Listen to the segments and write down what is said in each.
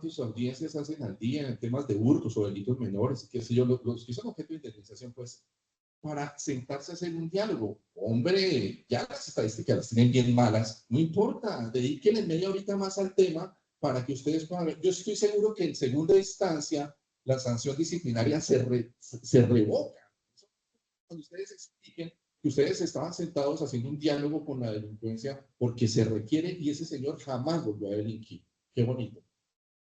cuántas audiencias hacen al día en temas de hurtos o delitos menores, qué sé yo, los que son objeto de indemnización, pues, para sentarse a hacer un diálogo. Hombre, ya las estadísticas las tienen bien malas, no importa, dedíquenle media horita más al tema para que ustedes puedan ver. Yo estoy seguro que en segunda instancia la sanción disciplinaria se revoca. Cuando ustedes expliquen que ustedes estaban sentados haciendo un diálogo con la delincuencia porque se requiere y ese señor jamás volvió a delinquir. Qué bonito.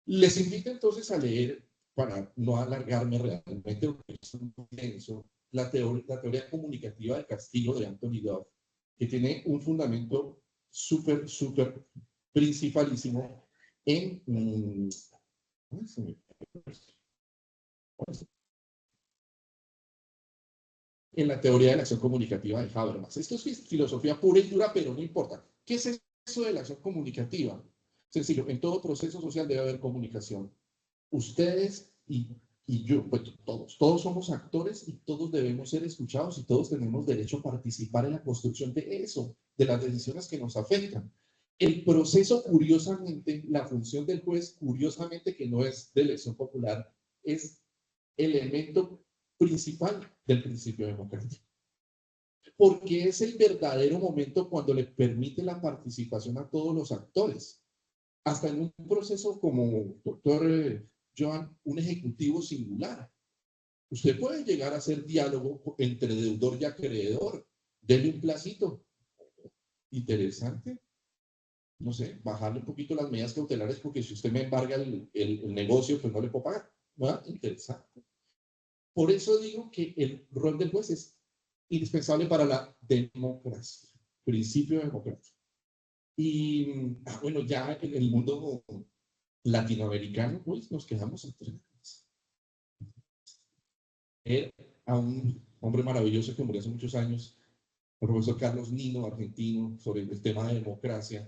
Les invito entonces a leer, para no alargarme realmente, porque es muy denso, la teoría comunicativa del castigo de Anthony Dodd, que tiene un fundamento súper principalísimo en la teoría de la acción comunicativa de Habermas. Esto es filosofía pura y dura, pero no importa. ¿Qué es eso de la acción comunicativa? Sencillo, en todo proceso social debe haber comunicación. Ustedes y yo, pues todos somos actores y todos debemos ser escuchados y todos tenemos derecho a participar en la construcción de eso, de las decisiones que nos afectan. El proceso, curiosamente, la función del juez, curiosamente, que no es de elección popular, es elemento principal del principio democrático. Porque es el verdadero momento cuando le permite la participación a todos los actores. Hasta en un proceso como doctor Joan, un ejecutivo singular. Usted puede llegar a hacer diálogo entre deudor y acreedor. Dele un placito. Interesante. No sé, bajarle un poquito las medidas cautelares porque si usted me embarga el negocio, pues no le puedo pagar. ¿No? Interesante. Por eso digo que el rol del juez es indispensable para la democracia, principio de democracia. Y bueno, ya en el mundo latinoamericano, pues nos quedamos atrás. A un hombre maravilloso que murió hace muchos años, el profesor Carlos Nino, argentino, sobre el tema de democracia,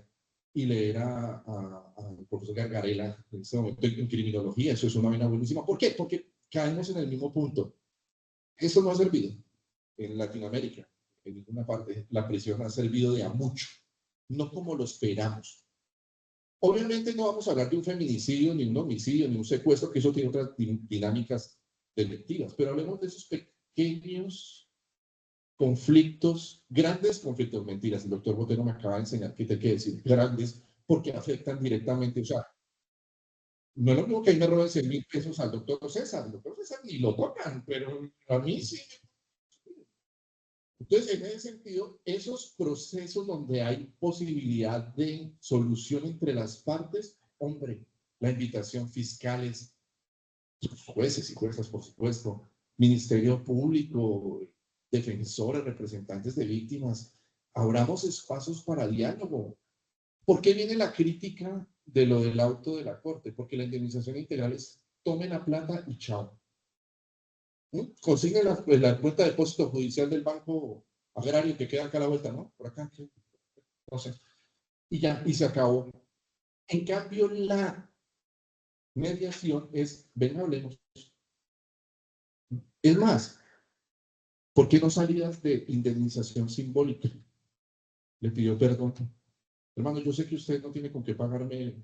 y leer al profesor Gargarella en este momento en criminología. Eso es una vaina buenísima. ¿Por qué? Porque caemos en el mismo punto. Eso no ha servido en Latinoamérica, en ninguna parte. La prisión ha servido de a mucho, no como lo esperamos. Obviamente no vamos a hablar de un feminicidio, ni un homicidio, ni un secuestro, que eso tiene otras dinámicas delictivas, pero hablemos de esos pequeños conflictos, grandes conflictos, mentiras. El doctor Botero me acaba de enseñar que hay que decir grandes porque afectan directamente, o sea, no es lo mismo que ahí me roben 100,000 pesos al doctor César. El doctor César ni lo tocan, pero a mí sí. Entonces, en ese sentido, esos procesos donde hay posibilidad de solución entre las partes, hombre, la invitación fiscales, jueces y juezas, por supuesto, Ministerio Público, defensores, representantes de víctimas, abramos espacios para diálogo. ¿Por qué viene la crítica de lo del auto de la Corte? Porque la indemnización integral es tomen la plata y chao. Consiguen la cuenta de depósito judicial del Banco Agrario que queda acá a la vuelta, ¿no? Por acá, no sé. Y ya, y se acabó. En cambio, la mediación es, ven, hablemos. Es más, ¿por qué no salidas de indemnización simbólica? Le pidió perdón. Hermano, yo sé que usted no tiene con qué pagarme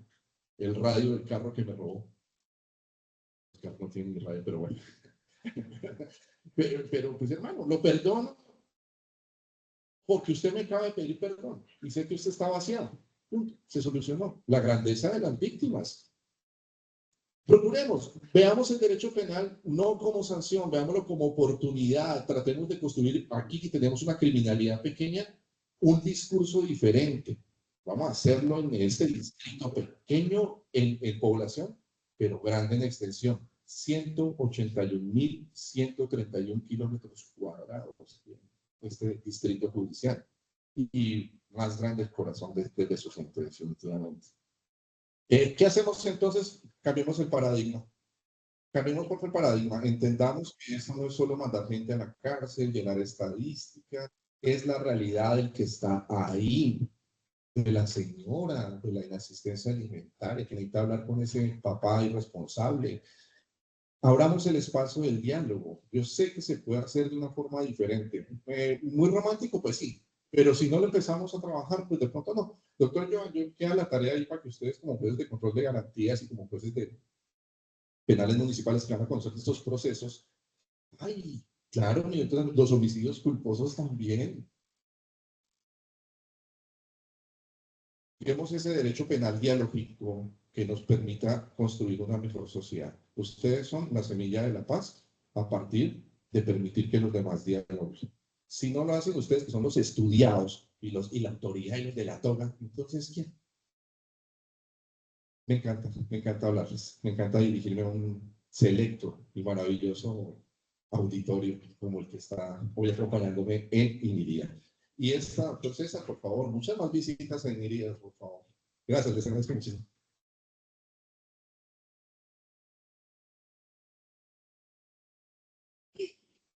el radio del carro que me robó. El carro no tiene ni radio, pero bueno. Pero pues hermano, lo perdono porque usted me acaba de pedir perdón y sé que usted está vaciado. Se solucionó. La grandeza de las víctimas. Procuremos, veamos el derecho penal no como sanción, veámoslo como oportunidad. Tratemos de construir aquí que tenemos una criminalidad pequeña, un discurso diferente. Vamos a hacerlo en este distrito pequeño en población, pero grande en extensión. 181.131 kilómetros cuadrados en este distrito judicial. Y más grande el corazón de su gente, definitivamente. ¿Qué hacemos entonces? Cambiemos el paradigma. Cambiemos por el paradigma. Entendamos que eso no es solo mandar gente a la cárcel, llenar estadísticas, es la realidad del que está ahí, de la señora, de la inasistencia alimentaria, que necesita hablar con ese papá irresponsable. Abramos el espacio del diálogo. Yo sé que se puede hacer de una forma diferente. Muy romántico, pues sí, Pero si no lo empezamos a trabajar, pues de pronto no. Doctor Joan, yo queda la tarea ahí para que ustedes como jueces de control de garantías y como jueces de penales municipales que van a conocer estos procesos. Ay, claro, y entonces los homicidios culposos también. Tenemos ese derecho penal dialógico que nos permita construir una mejor sociedad. Ustedes son la semilla de la paz a partir de permitir que los demás dialoguen. Si no lo hacen ustedes, que son los estudiados y la autoridad y los de la toga, entonces, ¿quién? Me encanta hablarles, me encanta dirigirme a un selecto y maravilloso auditorio como el que está hoy acompañándome en INIRIA. Y esta, doctor César, por favor, muchas más visitas en INIRIA, por favor. Gracias, les agradezco muchísimo.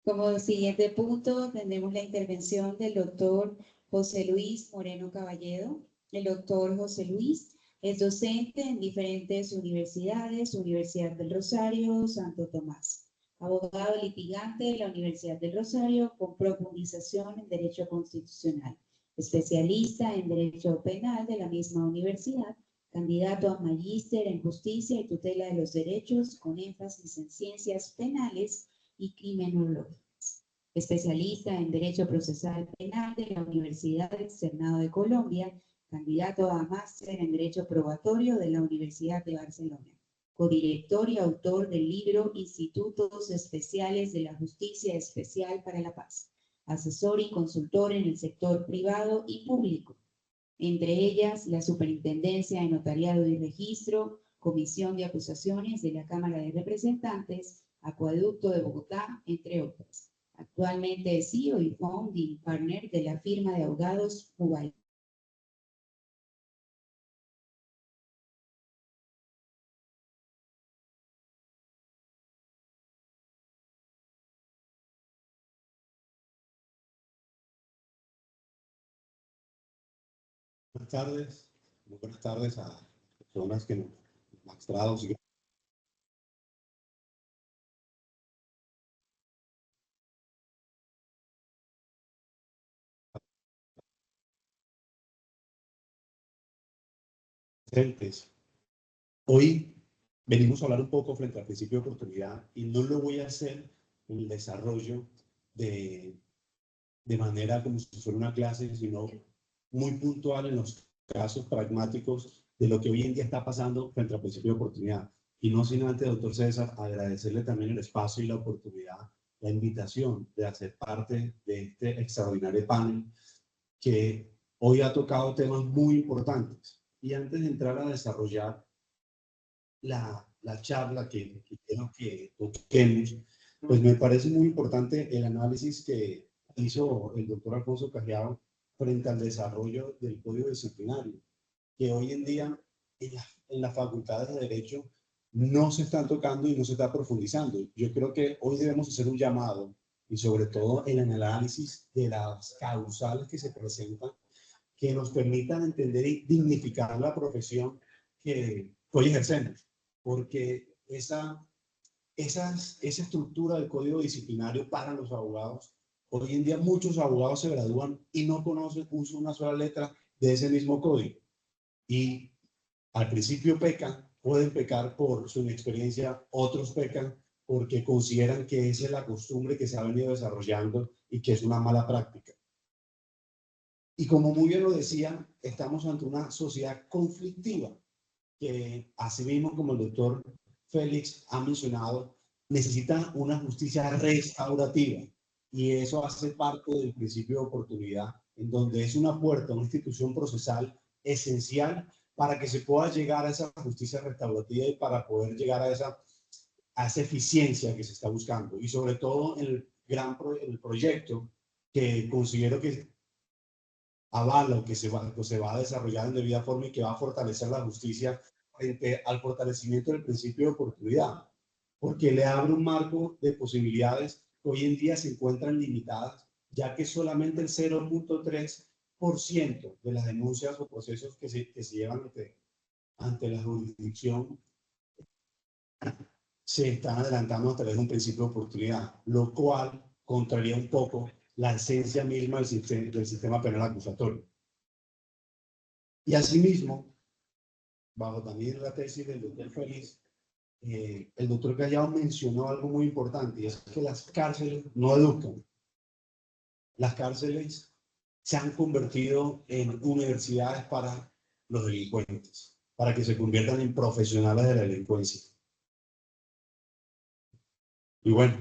Como siguiente punto, tendremos la intervención del doctor José Luis Moreno Caballedo. El doctor José Luis es docente en diferentes universidades, Universidad del Rosario, Santo Tomás. Abogado litigante de la Universidad del Rosario con profundización en Derecho Constitucional. Especialista en Derecho Penal de la misma universidad. Candidato a magíster en Justicia y Tutela de los Derechos con énfasis en Ciencias Penales y criminológicas. Especialista en Derecho Procesal Penal de la Universidad Externado de Colombia, candidato a máster en Derecho Probatorio de la Universidad de Barcelona. Codirector y autor del libro Institutos Especiales de la Justicia Especial para la Paz. Asesor y consultor en el sector privado y público. Entre ellas, la Superintendencia de Notariado y Registro, Comisión de Acusaciones de la Cámara de Representantes, Acueducto de Bogotá, entre otras. Actualmente es CEO y Founding Partner de la firma de abogados Mubay. Buenas tardes, muy buenas tardes a las personas que nos magistrados y presentes. Hoy venimos a hablar un poco frente al principio de oportunidad y no lo voy a hacer en el desarrollo de manera como si fuera una clase, sino muy puntual en los casos pragmáticos de lo que hoy en día está pasando frente al principio de oportunidad. Y no sin antes, doctor César, agradecerle también el espacio y la oportunidad, la invitación de hacer parte de este extraordinario panel que hoy ha tocado temas muy importantes. Y antes de entrar a desarrollar la charla que quiero que toquemos, pues me parece muy importante el análisis que hizo el doctor Alfonso Cajiao frente al desarrollo del Código Disciplinario, que hoy en día en las facultades de Derecho no se están tocando y no se está profundizando. Yo creo que hoy debemos hacer un llamado y sobre todo en el análisis de las causales que se presentan que nos permitan entender y dignificar la profesión que hoy ejercemos, porque esa estructura del código disciplinario para los abogados, hoy en día muchos abogados se gradúan y no conocen una sola letra de ese mismo código. Y al principio pecan, pueden pecar por su inexperiencia, otros pecan porque consideran que esa es la costumbre que se ha venido desarrollando y que es una mala práctica. Y como muy bien lo decía, estamos ante una sociedad conflictiva que, así mismo como el doctor Félix ha mencionado, necesita una justicia restaurativa. Y eso hace parte del principio de oportunidad, en donde es una puerta, una institución procesal esencial para que se pueda llegar a esa justicia restaurativa y para poder llegar a esa eficiencia que se está buscando. Y sobre todo en el proyecto que considero que avala que se va a desarrollar en debida forma y que va a fortalecer la justicia frente al fortalecimiento del principio de oportunidad, porque le abre un marco de posibilidades que hoy en día se encuentran limitadas, ya que solamente el 0.3% de las denuncias o procesos que se llevan ante la jurisdicción se están adelantando a través de un principio de oportunidad, lo cual contraría un poco la esencia misma del sistema penal acusatorio. Y asimismo, bajo también la tesis del doctor Félix, el doctor Callao mencionó algo muy importante, y es que las cárceles no educan. Las cárceles se han convertido en universidades para los delincuentes, para que se conviertan en profesionales de la delincuencia. Y bueno,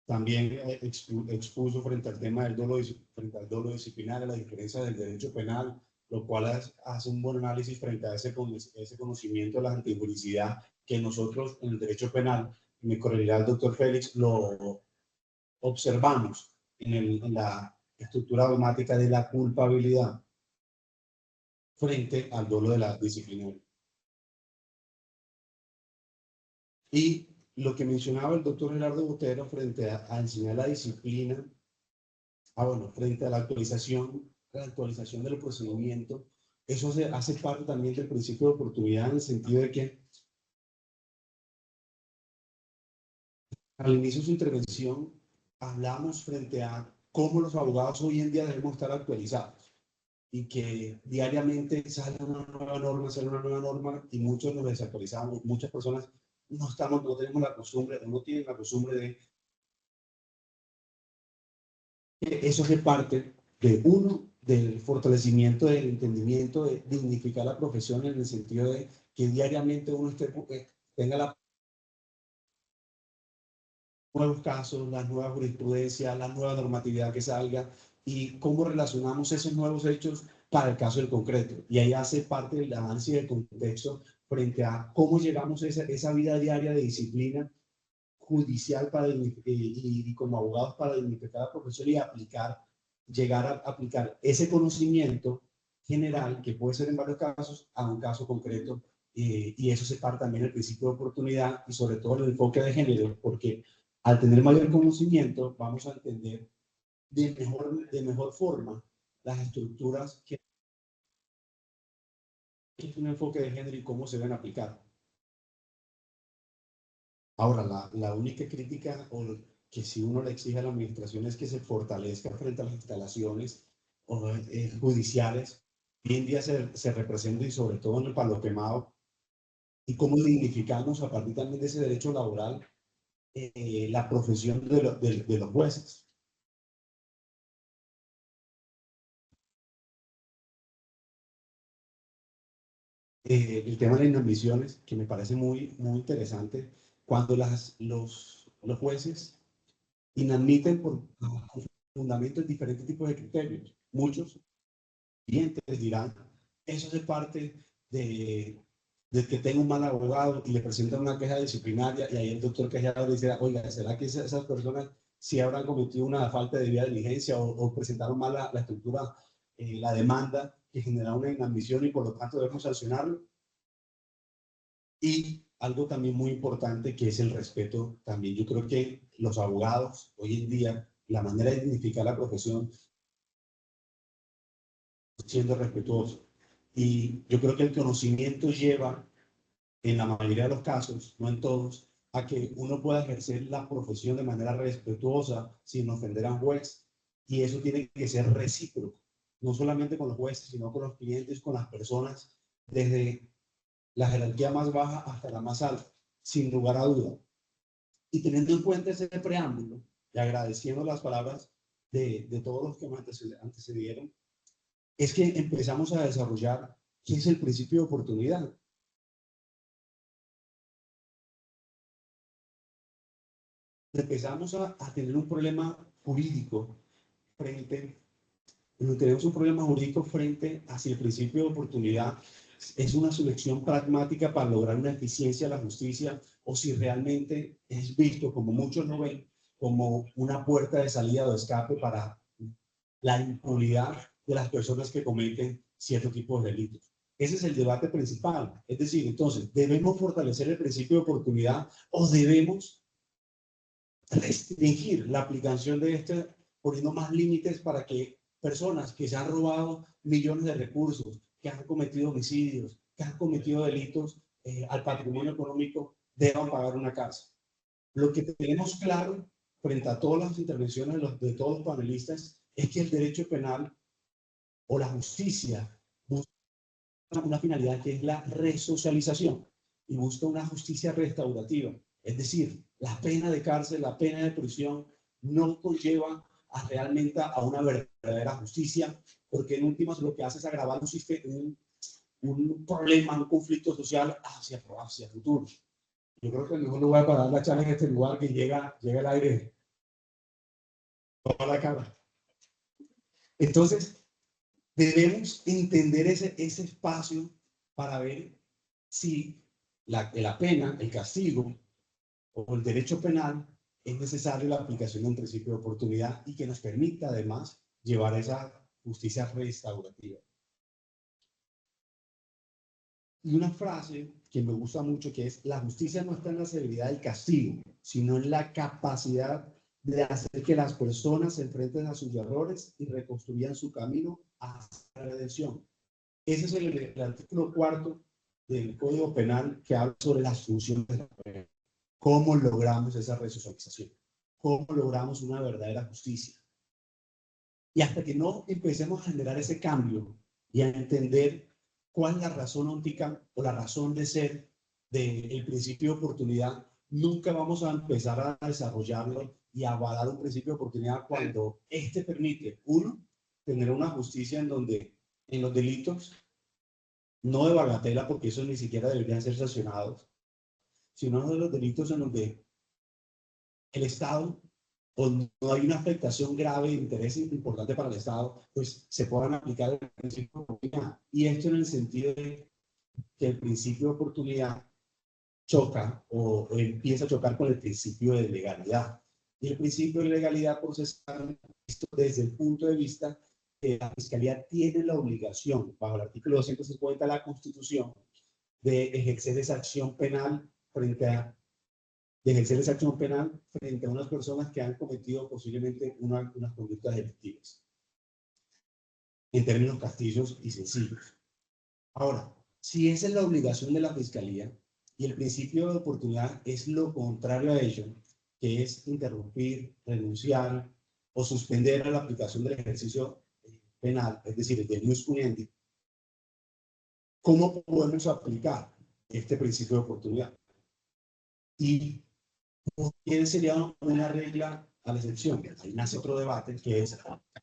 también expuso frente al tema del dolo disciplinario, la diferencia del derecho penal, lo cual hace un buen análisis frente a ese conocimiento de la antijuricidad que nosotros en el derecho penal, me corregirá el doctor Félix, lo observamos en la estructura dogmática de la culpabilidad frente al dolo de la disciplinaria. Y lo que mencionaba el doctor Gerardo Botero frente a enseñar la disciplina, frente a la actualización del procedimiento, eso hace parte también del principio de oportunidad, en el sentido de que al inicio de su intervención hablamos frente a cómo los abogados hoy en día debemos estar actualizados y que diariamente sale una nueva norma y muchos nos desactualizamos, muchas personas no tenemos la costumbre, no tienen la costumbre de que eso hace parte del fortalecimiento del entendimiento, de dignificar la profesión en el sentido de que diariamente uno tenga nuevos casos, las nuevas jurisprudencias, la nueva normatividad que salga y cómo relacionamos esos nuevos hechos para el caso del concreto. Y ahí hace parte del análisis del contexto frente a cómo llegamos a esa vida diaria de disciplina judicial y como abogados para dignificar la profesión y llegar a aplicar ese conocimiento general, que puede ser en varios casos, a un caso concreto. Y eso se parte también del principio de oportunidad y sobre todo el enfoque de género, porque al tener mayor conocimiento vamos a entender de mejor forma las estructuras que es un enfoque de género y cómo se deben aplicar. Ahora, la única crítica que si uno le exige a la administración es que se fortalezca frente a las instalaciones judiciales. Hoy en día se representa, y sobre todo en el Palo Quemado, y cómo dignificamos a partir también de ese derecho laboral la profesión de los jueces. El tema de las inadmisiones, que me parece muy, muy interesante, cuando los jueces inadmiten por fundamentos diferentes tipos de criterios. Muchos clientes dirán, eso es parte de que tengo un mal abogado y le presentan una queja disciplinaria y ahí el doctor quejado le dice, oiga, ¿será que esas personas sí habrán cometido una falta de debida diligencia o presentaron mal la estructura, la demanda que genera una inadmisión y por lo tanto debemos sancionarlo? Y algo también muy importante que es el respeto también. Yo creo que los abogados hoy en día, la manera de identificar la profesión siendo respetuoso. Y yo creo que el conocimiento lleva, en la mayoría de los casos, no en todos, a que uno pueda ejercer la profesión de manera respetuosa, sin ofender a un juez. Y eso tiene que ser recíproco, no solamente con los jueces, sino con los clientes, con las personas, desde la jerarquía más baja hasta la más alta, sin lugar a duda. Y teniendo en cuenta ese preámbulo, y agradeciendo las palabras de todos los que me antecedieron, es que empezamos a desarrollar qué es el principio de oportunidad. Empezamos a tener un problema jurídico tenemos un problema jurídico frente hacia el principio de oportunidad. ¿Es una solución pragmática para lograr una eficiencia de la justicia o si realmente es visto, como muchos lo ven, como una puerta de salida o de escape para la impunidad de las personas que cometen cierto tipo de delitos? Ese es el debate principal. Es decir, entonces, ¿debemos fortalecer el principio de oportunidad o debemos restringir la aplicación de este, poniendo más límites para que personas que se han robado millones de recursos, que han cometido homicidios, que han cometido delitos al patrimonio económico, deban pagar una cárcel? Lo que tenemos claro frente a todas las intervenciones de todos los panelistas, es que el derecho penal o la justicia busca una finalidad que es la resocialización y busca una justicia restaurativa. Es decir, la pena de cárcel, la pena de prisión no conlleva realmente a una verdadera justicia, porque en últimas lo que hace es agravar un problema, un conflicto social hacia el futuro. Yo creo que el mejor lugar para dar la charla en este lugar que llega el aire toda la cara. Entonces, debemos entender ese espacio para ver si la pena, el castigo o el derecho penal es necesario la aplicación de un principio de oportunidad y que nos permita además llevar esa justicia restaurativa. Y una frase que me gusta mucho que es: la justicia no está en la severidad del castigo, sino en la capacidad de hacer que las personas se enfrenten a sus errores y reconstruyan su camino hacia la redención. Ese es el artículo 4 del Código Penal, que habla sobre las funciones de la pena. ¿Cómo logramos esa resocialización? ¿Cómo logramos una verdadera justicia? Y hasta que no empecemos a generar ese cambio y a entender cuál es la razón óptica o la razón de ser del principio de oportunidad, nunca vamos a empezar a desarrollarlo y a avalar un principio de oportunidad cuando este permite, uno, tener una justicia en donde en los delitos, no de bagatela, porque esos ni siquiera deberían ser sancionados, sino de los delitos en donde el Estado o no hay una afectación grave de interés importante para el Estado, pues se puedan aplicar el principio de oportunidad. Y esto en el sentido de que el principio de oportunidad choca o empieza a chocar con el principio de legalidad. Y el principio de legalidad procesal, visto desde el punto de vista que la Fiscalía tiene la obligación, bajo el artículo 250 de la Constitución, de ejercer esa acción penal frente a unas personas que han cometido posiblemente unas conductas delictivas, en términos castillos y sencillos. Ahora, si esa es la obligación de la Fiscalía y el principio de oportunidad es lo contrario a ello, que es interrumpir, renunciar o suspender la aplicación del ejercicio penal, es decir, el de ius puniendi, ¿cómo podemos aplicar este principio de oportunidad? Y ¿quién sería una regla a la excepción? Ahí nace otro debate, que es,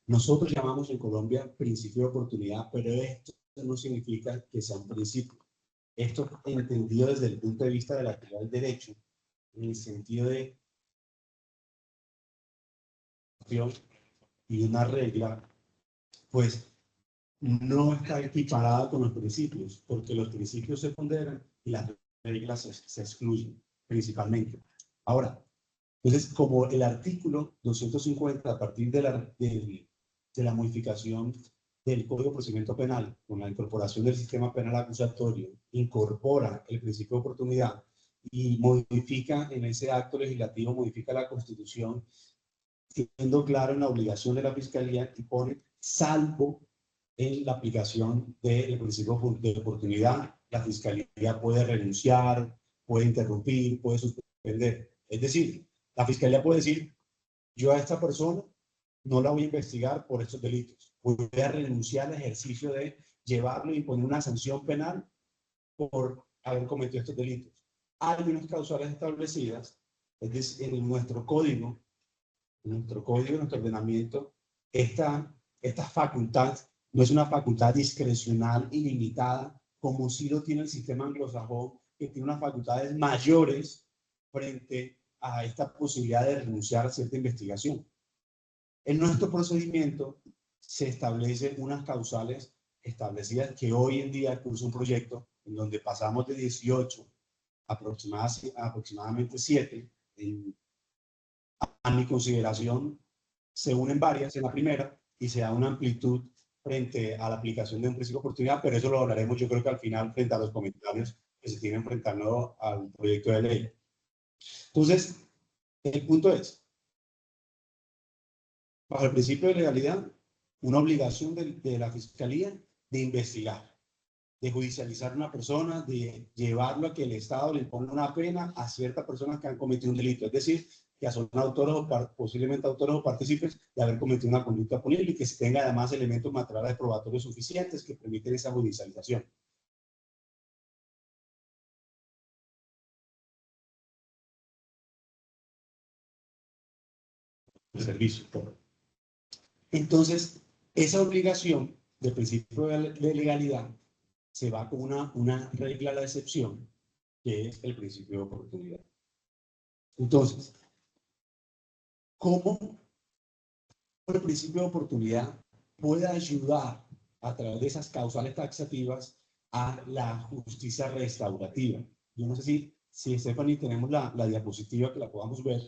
nosotros llamamos en Colombia principio de oportunidad, pero esto no significa que sea un principio. Esto entendido desde el punto de vista de la actividad del derecho, en el sentido de y una regla, pues no está equiparada con los principios, porque los principios se ponderan y las reglas se excluyen, principalmente. Ahora, entonces, como el artículo 250, a partir de la modificación del Código de Procedimiento Penal, con la incorporación del sistema penal acusatorio, incorpora el principio de oportunidad y modifica en ese acto legislativo, modifica la Constitución, siendo claro en la obligación de la Fiscalía y pone salvo en la aplicación del principio de oportunidad, la Fiscalía puede renunciar, puede interrumpir, puede suspender. Es decir, la Fiscalía puede decir, yo a esta persona no la voy a investigar por estos delitos. Voy a renunciar al ejercicio de llevarlo y poner una sanción penal por haber cometido estos delitos. Hay unas causales establecidas, es decir, en nuestro código, nuestro ordenamiento, esta facultad no es una facultad discrecional ilimitada, como sí lo tiene el sistema anglosajón, que tiene unas facultades mayores frente a esta posibilidad de renunciar a cierta investigación. En nuestro procedimiento se establecen unas causales establecidas que hoy en día cursa un proyecto en donde pasamos de 18 aproximadamente 7. A mi consideración, se unen varias en la primera y se da una amplitud frente a la aplicación de un principio de oportunidad, pero eso lo hablaremos yo creo que al final frente a los comentarios que se tienen frente al proyecto de ley. Entonces, el punto es, bajo el principio de legalidad, una obligación de la Fiscalía de investigar, de judicializar a una persona, de llevarlo a que el Estado le ponga una pena a ciertas personas que han cometido un delito. Es decir, que son autores o posiblemente autores o partícipes de haber cometido una conducta punible y que se tenga además elementos materiales probatorios suficientes que permiten esa judicialización. El servicio. Entonces, esa obligación del principio de legalidad se va con una regla de excepción, que es el principio de oportunidad. Entonces, ¿cómo el principio de oportunidad puede ayudar a través de esas causales taxativas a la justicia restaurativa? Yo no sé si Stephanie, tenemos la diapositiva que la podamos ver.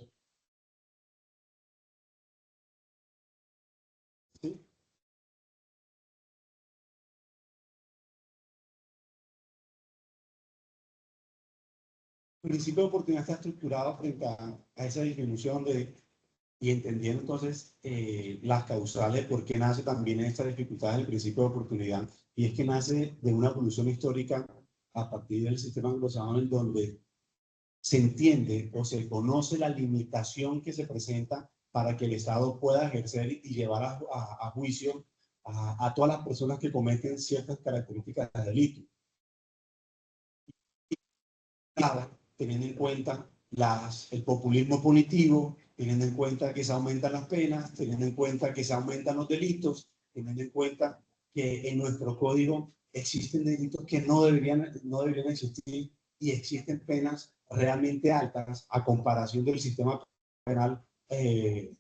¿Sí? El principio de oportunidad está estructurado frente a esa disminución y entendiendo entonces las causales, por qué nace también esta dificultad del principio de oportunidad, y es que nace de una evolución histórica a partir del sistema anglosajón en donde se entiende o se conoce la limitación que se presenta para que el Estado pueda ejercer y llevar a juicio a todas las personas que cometen ciertas características de delito. Teniendo en cuenta el populismo punitivo, teniendo en cuenta que se aumentan las penas, teniendo en cuenta que se aumentan los delitos, teniendo en cuenta que en nuestro código existen delitos que no deberían existir y existen penas realmente altas a comparación del sistema penal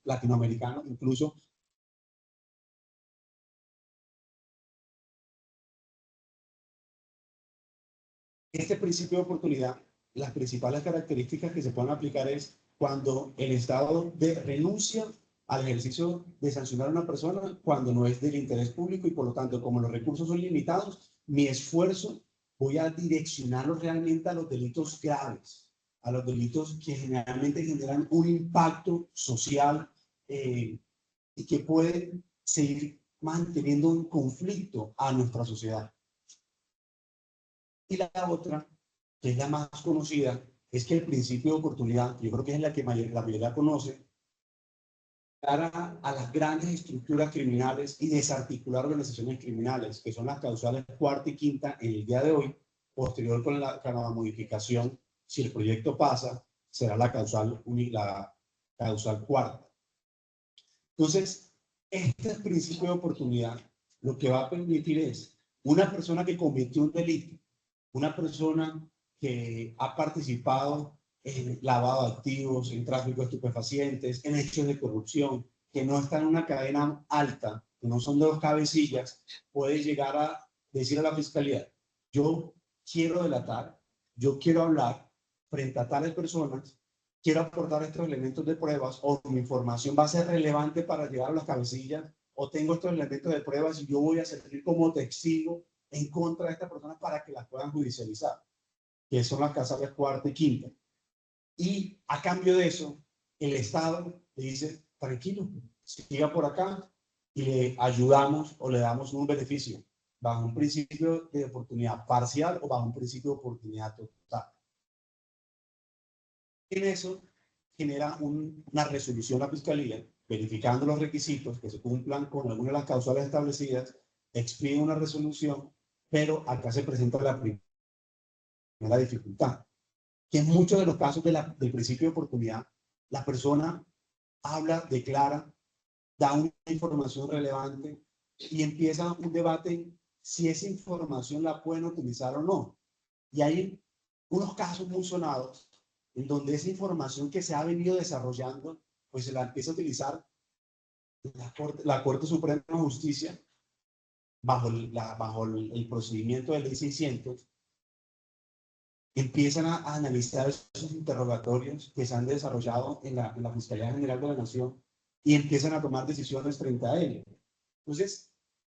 latinoamericano, incluso. Este principio de oportunidad, las principales características que se pueden aplicar es cuando el Estado renuncia al ejercicio de sancionar a una persona cuando no es del interés público y por lo tanto, como los recursos son limitados, mi esfuerzo voy a direccionarlo realmente a los delitos graves, a los delitos que generalmente generan un impacto social y que pueden seguir manteniendo un conflicto a nuestra sociedad. Y la otra, que es la más conocida, es que el principio de oportunidad, yo creo que es la que la mayoría conoce, cara a las grandes estructuras criminales y desarticular organizaciones criminales, que son las causales cuarta y quinta en el día de hoy, posterior con la modificación, si el proyecto pasa, será la causal cuarta. Entonces, este principio de oportunidad lo que va a permitir es una persona que cometió un delito, una persona que ha participado en lavado de activos, en tráfico de estupefacientes, en hechos de corrupción, que no está en una cadena alta, que no son de dos cabecillas, puede llegar a decir a la fiscalía, yo quiero delatar, yo quiero hablar frente a tales personas, quiero aportar estos elementos de pruebas, o mi información va a ser relevante para llegar a las cabecillas, o tengo estos elementos de pruebas y yo voy a servir como testigo en contra de estas personas para que las puedan judicializar, que son las causales cuarta y quinta. Y a cambio de eso, el Estado le dice, tranquilo, siga por acá y le ayudamos o le damos un beneficio bajo un principio de oportunidad parcial o bajo un principio de oportunidad total. En eso genera una resolución a la Fiscalía, verificando los requisitos que se cumplan con alguna de las causales establecidas, expide una resolución, pero acá se presenta la primera dificultad, que en muchos de los casos del principio de oportunidad, la persona habla, declara, da una información relevante y empieza un debate si esa información la pueden utilizar o no. Y hay unos casos muy sonados en donde esa información que se ha venido desarrollando, pues se la empieza a utilizar la Corte Suprema de Justicia bajo el procedimiento de ley 600, empiezan a analizar esos interrogatorios que se han desarrollado en la Fiscalía General de la Nación y empiezan a tomar decisiones frente a ello. Entonces,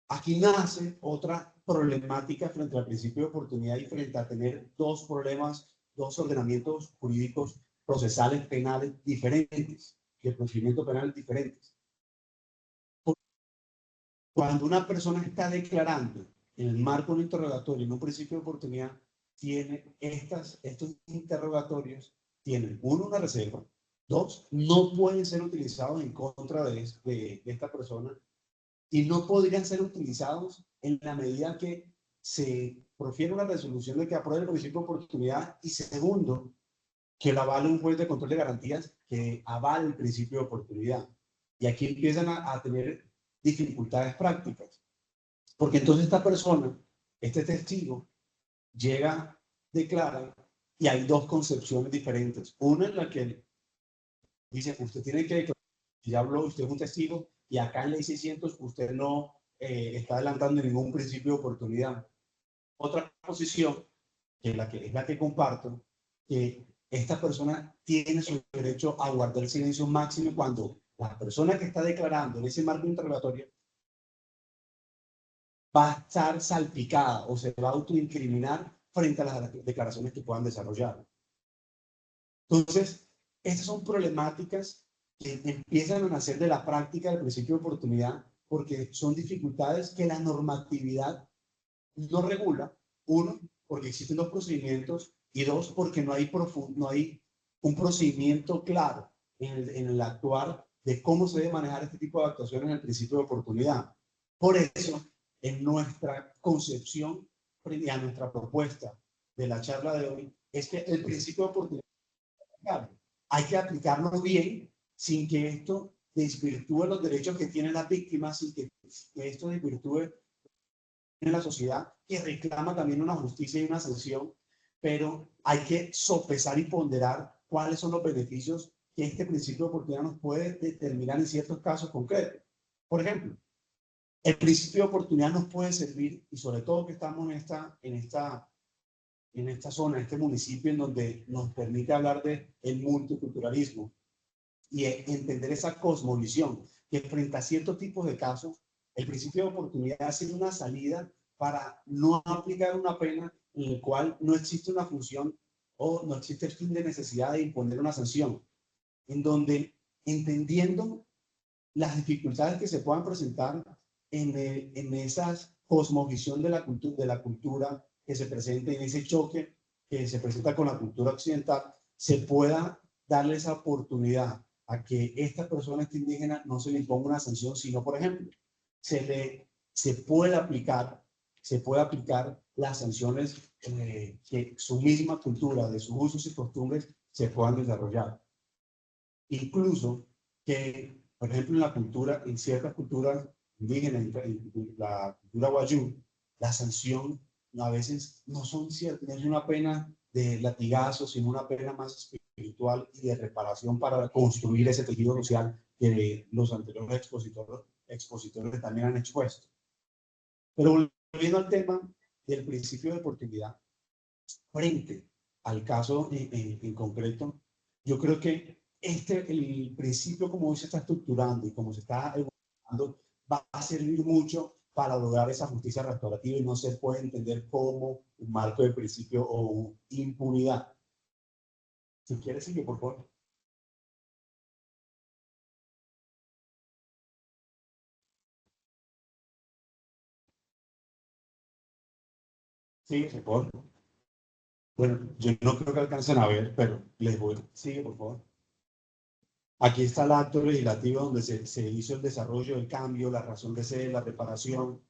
aquí nace otra problemática frente al principio de oportunidad y frente a tener dos problemas, dos ordenamientos jurídicos procesales penales diferentes, de procedimiento penal diferentes. Cuando una persona está declarando en el marco de un interrogatorio, en un principio de oportunidad, tiene estos interrogatorios, tienen uno, una reserva, Dos, no pueden ser utilizados en contra de esta persona y no podrían ser utilizados en la medida que se profiere una resolución de que apruebe el principio de oportunidad y segundo, que lo avale un juez de control de garantías que avale el principio de oportunidad. Y aquí empiezan a tener dificultades prácticas. Porque entonces esta persona, este testigo, llega, declara, y hay dos concepciones diferentes. Una en la que dice, usted tiene que declarar, ya habló, usted es un testigo, y acá en ley 600 usted no está adelantando ningún principio de oportunidad. Otra posición, que es la que comparto, que esta persona tiene su derecho a guardar silencio máximo cuando la persona que está declarando en ese marco interrogatorio va a estar salpicada o se va a autoincriminar frente a las declaraciones que puedan desarrollar. Entonces, estas son problemáticas que empiezan a nacer de la práctica del principio de oportunidad porque son dificultades que la normatividad no regula. Uno, porque existen dos procedimientos y dos, porque no hay un procedimiento claro en el actuar de cómo se debe manejar este tipo de actuaciones en el principio de oportunidad. Por eso, en nuestra concepción y a nuestra propuesta de la charla de hoy, es que el principio de oportunidad hay que aplicarlo bien sin que esto desvirtúe los derechos que tienen las víctimas, sin que esto desvirtúe en la sociedad que reclama también una justicia y una sanción, pero hay que sopesar y ponderar cuáles son los beneficios que este principio de oportunidad nos puede determinar en ciertos casos concretos. Por ejemplo, el principio de oportunidad nos puede servir, y sobre todo que estamos en esta zona, en este municipio en donde nos permite hablar de el multiculturalismo y entender esa cosmovisión, que frente a ciertos tipos de casos, el principio de oportunidad ha sido una salida para no aplicar una pena en la cual no existe una función o no existe el fin de necesidad de imponer una sanción, en donde entendiendo las dificultades que se puedan presentar en esas cosmovisión de la cultura que se presenta, en ese choque que se presenta con la cultura occidental, se pueda darle esa oportunidad a que esta persona, esta indígena, no se le imponga una sanción, sino, por ejemplo, se puede aplicar las sanciones que su misma cultura, de sus usos y costumbres, se puedan desarrollar. Incluso que, por ejemplo, en ciertas culturas indígenas, en la cultura guayú, la sanción a veces no es una pena de latigazo, sino una pena más espiritual y de reparación para construir ese tejido social que los anteriores expositores también han expuesto. Pero volviendo al tema del principio de oportunidad, frente al caso en concreto, yo creo que el principio como hoy se está estructurando y como se está evolucionando va a servir mucho para lograr esa justicia restaurativa y no se puede entender como un marco de principio o impunidad. Si quieres, sigue, por favor. Sigue, por favor. Bueno, yo no creo que alcancen a ver, pero les voy. Sigue, por favor. Aquí está el acto legislativo donde se hizo el desarrollo, el cambio, la razón de ser, la reparación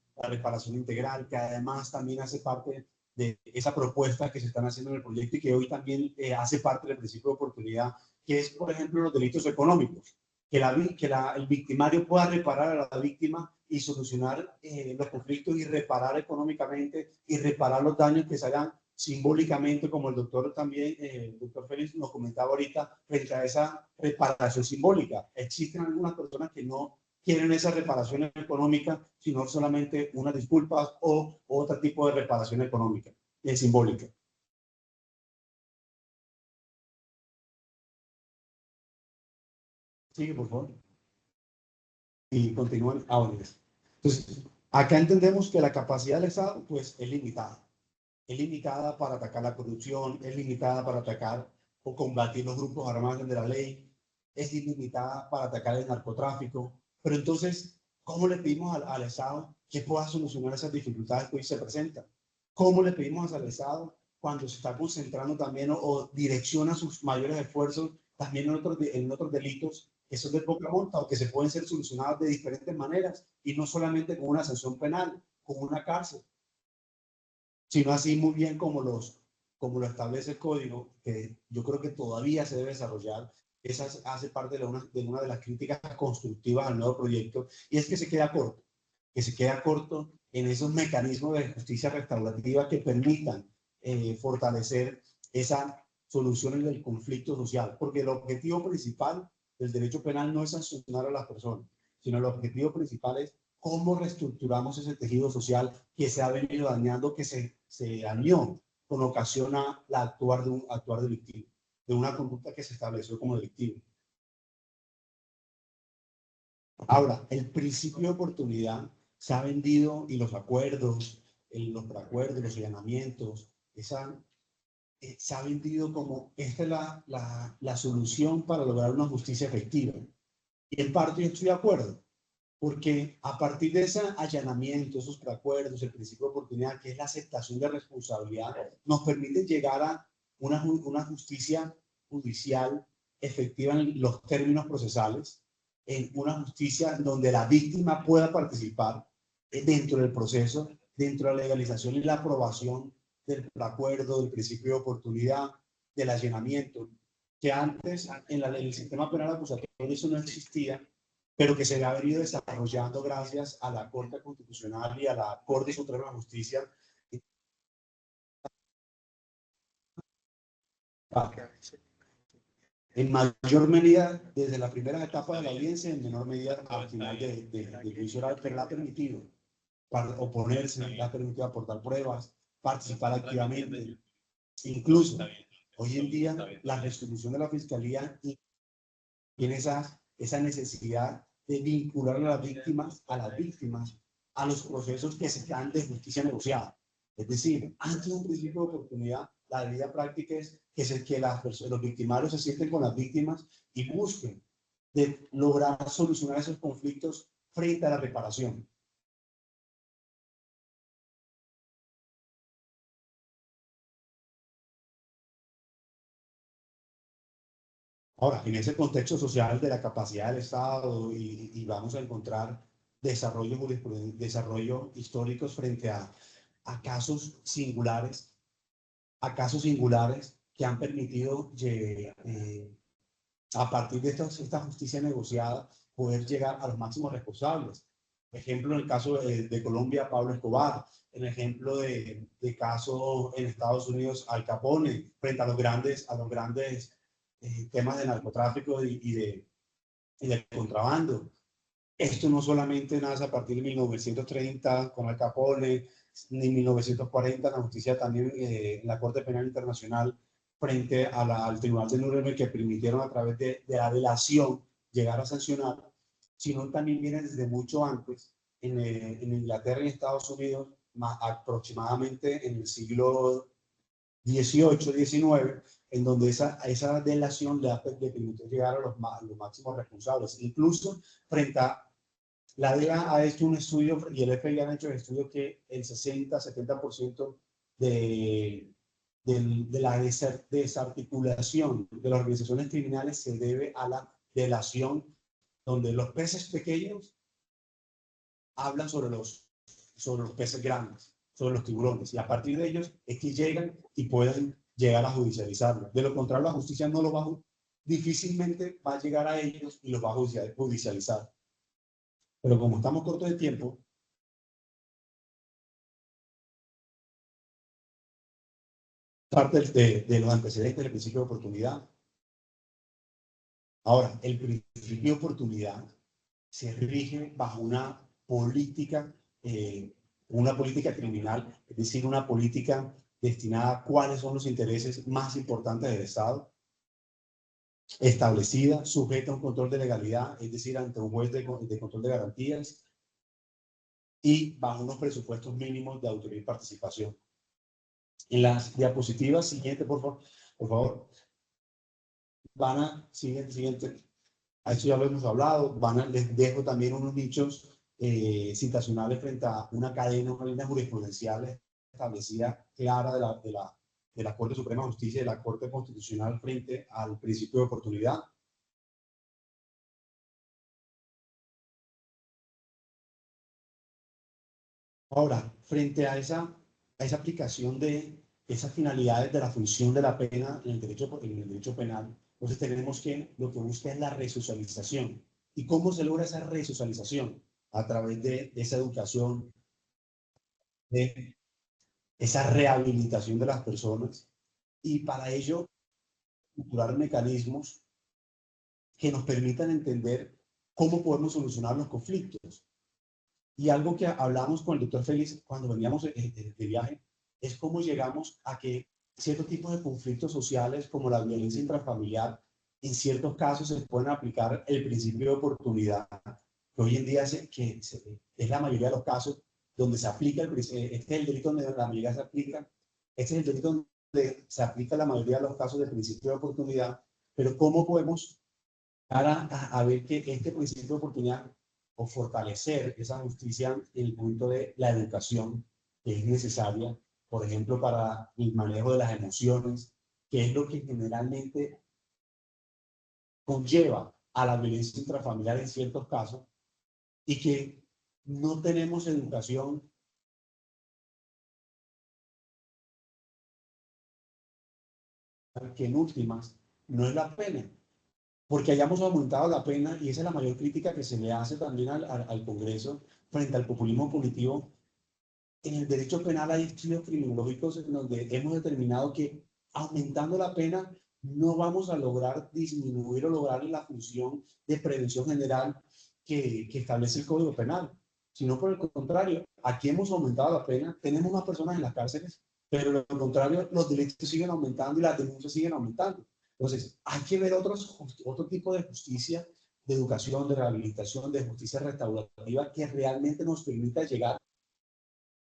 integral, que además también hace parte de esa propuesta que se están haciendo en el proyecto y que hoy también hace parte del principio de oportunidad, que es, por ejemplo, los delitos económicos, que el victimario pueda reparar a la víctima y solucionar los conflictos y reparar económicamente y reparar los daños que se hagan simbólicamente, como el doctor también, el doctor Félix nos comentaba ahorita, frente a esa reparación simbólica. Existen algunas personas que no quieren esa reparación económica, sino solamente unas disculpas o otro tipo de reparación económica, simbólica. Sigue, por favor. Y continúan ahora. Entonces, acá entendemos que la capacidad del Estado, pues, es limitada. Es limitada para atacar la corrupción, es limitada para atacar o combatir los grupos armados de la ley, es limitada para atacar el narcotráfico. Pero entonces, ¿cómo le pedimos al Estado que pueda solucionar esas dificultades que hoy se presentan? ¿Cómo le pedimos al Estado cuando se está concentrando también o direcciona sus mayores esfuerzos también en otros delitos que son de poca monta o que se pueden ser solucionados de diferentes maneras y no solamente con una sanción penal, con una cárcel, sino así muy bien como lo establece el código, que yo creo que todavía se debe desarrollar. Esa hace parte de una de las críticas constructivas al nuevo proyecto, y es que se queda corto en esos mecanismos de justicia restaurativa que permitan fortalecer esas soluciones del conflicto social, porque el objetivo principal del derecho penal no es sancionar a las personas, sino el objetivo principal es cómo reestructuramos ese tejido social que se ha venido dañando, que se dañó con ocasión a la actuar delictivo, de una conducta que se estableció como delictiva. Ahora, el principio de oportunidad se ha vendido, y los acuerdos, los preacuerdos, los allanamientos, se ha vendido como esta es la solución para lograr una justicia efectiva. Y en parte yo estoy de acuerdo, porque a partir de ese allanamiento, esos preacuerdos, el principio de oportunidad, que es la aceptación de responsabilidad, nos permite llegar a una justicia judicial efectiva en los términos procesales, en una justicia donde la víctima pueda participar dentro del proceso, dentro de la legalización y la aprobación del preacuerdo, del principio de oportunidad, del allanamiento, que antes en el sistema penal acusatorio eso no existía, pero que se ha venido desarrollando gracias a la Corte Constitucional y a la Corte Suprema de Justicia. En mayor medida desde la primera etapa de la audiencia, en menor medida al final del juicio oral, pero la ha permitido oponerse, le ha permitido aportar pruebas, participar activamente. Incluso hoy en día la resolución de la Fiscalía tiene esa necesidad de vincular a las víctimas a los procesos que se dan de justicia negociada. Es decir, antes de un principio de oportunidad, la debida práctica es que los victimarios se sienten con las víctimas y busquen de lograr solucionar esos conflictos frente a la reparación. Ahora, en ese contexto social de la capacidad del Estado y vamos a encontrar desarrollo históricos frente a casos singulares, que han permitido, a partir de esta justicia negociada, poder llegar a los máximos responsables. Ejemplo, en el caso de Colombia, Pablo Escobar. En el ejemplo de caso en Estados Unidos, Al Capone, frente a los grandes temas de narcotráfico y de contrabando. Esto no solamente nace a partir de 1930 con Al Capone, ni 1940 en la justicia también en la Corte Penal Internacional frente al Tribunal de Nuremberg, que permitieron a través de la delación llegar a sancionar, sino también viene desde mucho antes en Inglaterra y Estados Unidos, más aproximadamente en el siglo XVIII, XIX, en donde esa delación le permitió llegar a los máximos responsables. Incluso frente a la DEA ha hecho un estudio, y el FBI ha hecho un estudio, que el 60-70% de la desarticulación de las organizaciones criminales se debe a la delación, donde los peces pequeños hablan sobre los peces grandes, sobre los tiburones, y a partir de ellos es que llegan y pueden llegar a judicializarlo. De lo contrario, la justicia no lo difícilmente va a llegar a ellos y los va a judicializar. Pero como estamos cortos de tiempo, parte de los antecedentes del principio de oportunidad. Ahora, el principio de oportunidad se rige bajo una política criminal, es decir, una política destinada a cuáles son los intereses más importantes del Estado, establecida, sujeta a un control de legalidad, es decir, ante un juez de control de garantías, y bajo unos presupuestos mínimos de autoría y participación. En las diapositivas siguientes, por favor. Siguiente. A eso ya lo hemos hablado. Les dejo también unos nichos citacionales frente a una cadena, una línea jurisprudencial establecida clara de la Corte Suprema de Justicia y de la Corte Constitucional frente al principio de oportunidad. Ahora, frente a esa aplicación de esas finalidades de la función de la pena en el derecho penal, entonces tenemos que lo que busca es la resocialización. ¿Y cómo se logra esa resocialización? A través de esa educación, de esa rehabilitación de las personas, y para ello estructurar mecanismos que nos permitan entender cómo podemos solucionar los conflictos. Y algo que hablamos con el doctor Félix cuando veníamos de viaje es cómo llegamos a que ciertos tipos de conflictos sociales como la violencia intrafamiliar en ciertos casos se pueden aplicar el principio de oportunidad, que hoy en día es la mayoría de los casos donde se aplica, este es el delito donde la mayoría se aplica, este es el delito donde se aplica la mayoría de los casos del principio de oportunidad, pero cómo podemos a ver que este principio de oportunidad o fortalecer esa justicia en el punto de la educación que es necesaria, por ejemplo, para el manejo de las emociones, que es lo que generalmente conlleva a la violencia intrafamiliar en ciertos casos, y que no tenemos educación que en últimas no es la pena, porque hayamos aumentado la pena, y esa es la mayor crítica que se le hace también al Congreso frente al populismo punitivo. En el derecho penal hay estudios criminológicos en donde hemos determinado que aumentando la pena no vamos a lograr disminuir o lograr la función de prevención general que establece el Código Penal, sino por el contrario, aquí hemos aumentado la pena, tenemos más personas en las cárceles, pero lo contrario, los delitos siguen aumentando y las denuncias siguen aumentando. Entonces, hay que ver otro tipo de justicia, de educación, de rehabilitación, de justicia restaurativa que realmente nos permita llegar